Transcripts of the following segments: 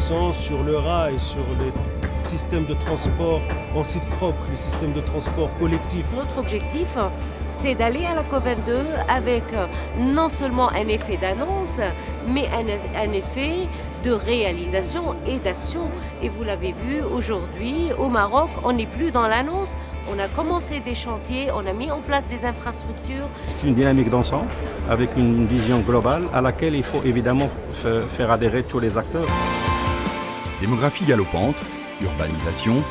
l'accent sur le rail, sur les systèmes de transport en site propre, les systèmes de transport collectifs. Notre objectif, c'est d'aller à la COP22 avec non seulement un effet d'annonce, mais un effet de réalisation et d'action. Et vous l'avez vu aujourd'hui, au Maroc, on n'est plus dans l'annonce. On a commencé des chantiers, on a mis en place des infrastructures. C'est une dynamique d'ensemble avec une vision globale à laquelle il faut évidemment faire adhérer tous les acteurs. Démographie galopante, urbanisation,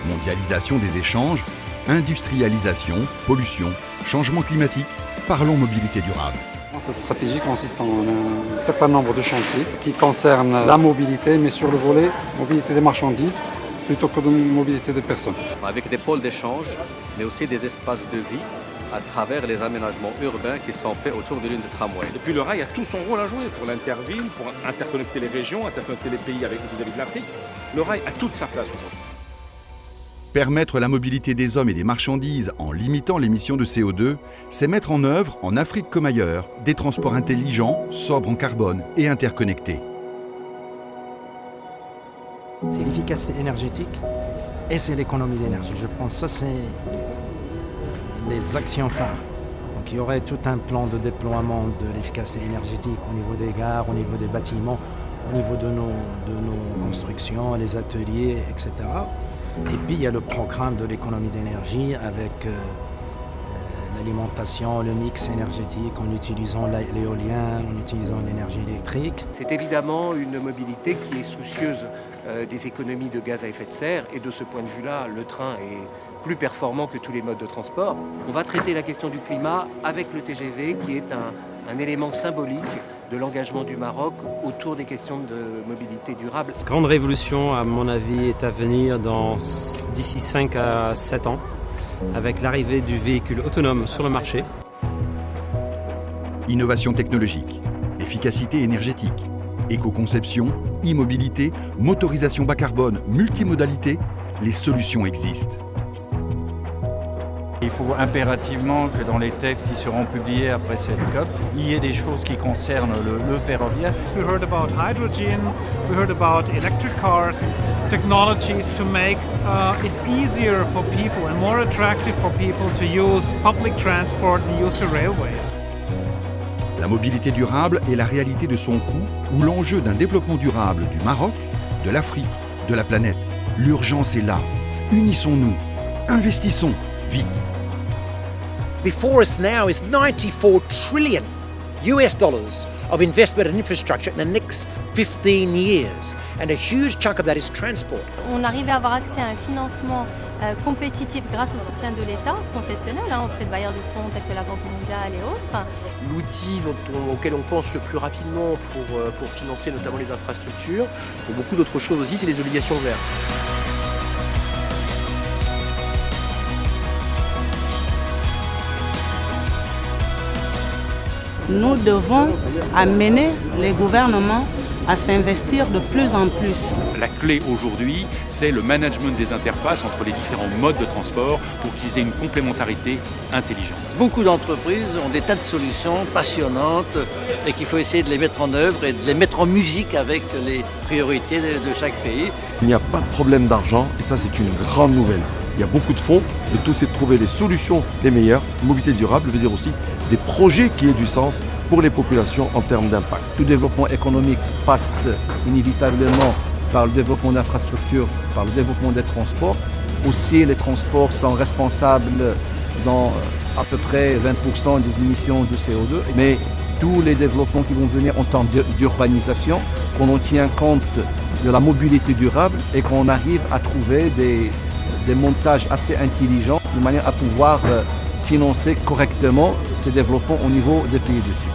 mondialisation des échanges, industrialisation, pollution, changement climatique, parlons mobilité durable. Cette stratégie consiste en un certain nombre de chantiers qui concernent la mobilité, mais sur le volet mobilité des marchandises plutôt que de mobilité des personnes. Avec des pôles d'échange, mais aussi des espaces de vie à travers les aménagements urbains qui sont faits autour de l'une des tramways. Et puis le rail a tout son rôle à jouer pour l'interville, pour interconnecter les régions, interconnecter les pays vis-à-vis de l'Afrique. Le rail a toute sa place aujourd'hui. Permettre la mobilité des hommes et des marchandises en limitant l'émission de CO2, c'est mettre en œuvre, en Afrique comme ailleurs, des transports intelligents, sobres en carbone et interconnectés. C'est l'efficacité énergétique et c'est l'économie d'énergie. Je pense que ça, c'est les actions phares. Donc il y aurait tout un plan de déploiement de l'efficacité énergétique au niveau des gares, au niveau des bâtiments, au niveau de nos constructions, les ateliers, etc. Et puis il y a le programme de l'économie d'énergie avec l'alimentation, le mix énergétique en utilisant l'éolien, en utilisant l'énergie électrique. C'est évidemment une mobilité qui est soucieuse des économies de gaz à effet de serre et de ce point de vue-là, le train est plus performant que tous les modes de transport. On va traiter la question du climat avec le TGV qui est un élément symbolique de l'engagement du Maroc autour des questions de mobilité durable. Cette grande révolution, à mon avis, est à venir d'ici 5 à 7 ans, avec l'arrivée du véhicule autonome sur le marché. Innovation technologique, efficacité énergétique, éco-conception, e-mobilité, motorisation bas carbone, multimodalité, les solutions existent. Il faut impérativement que dans les textes qui seront publiés après cette COP, il y ait des choses qui concernent le ferroviaire. We heard about hydrogen, we heard about electric cars, technologies to make it easier for people and more attractive for people to use public transport and use the railways. La mobilité durable est la réalité de son coût ou l'enjeu d'un développement durable du Maroc, de l'Afrique, de la planète. L'urgence est là. Unissons-nous. Investissons. Vite. Before us now is $94 trillion of investment in infrastructure in the next 15 years, and a huge chunk of that is transport. On arrive à avoir accès à un financement compétitif grâce au soutien de l'État concessionnel auprès de bailleurs de fonds tels que la Banque mondiale et autres. L'outil auquel on pense le plus rapidement pour financer notamment les infrastructures, et beaucoup d'autres choses aussi, c'est les obligations vertes. Nous devons amener les gouvernements à s'investir de plus en plus. La clé aujourd'hui, c'est le management des interfaces entre les différents modes de transport pour qu'ils aient une complémentarité intelligente. Beaucoup d'entreprises ont des tas de solutions passionnantes et qu'il faut essayer de les mettre en œuvre et de les mettre en musique avec les priorités de chaque pays. Il n'y a pas de problème d'argent et ça c'est une grande nouvelle. Il y a beaucoup de fonds, le tout c'est de trouver les solutions les meilleures. Mobilité durable veut dire aussi des projets qui aient du sens pour les populations en termes d'impact. Tout développement économique passe inévitablement par le développement d'infrastructures, par le développement des transports. Aussi, les transports sont responsables dans à peu près 20% des émissions de CO2. Mais tous les développements qui vont venir en termes d'urbanisation, qu'on en tient compte de la mobilité durable et qu'on arrive à trouver des montages assez intelligents de manière à pouvoir financer correctement ces développements au niveau des pays du Sud.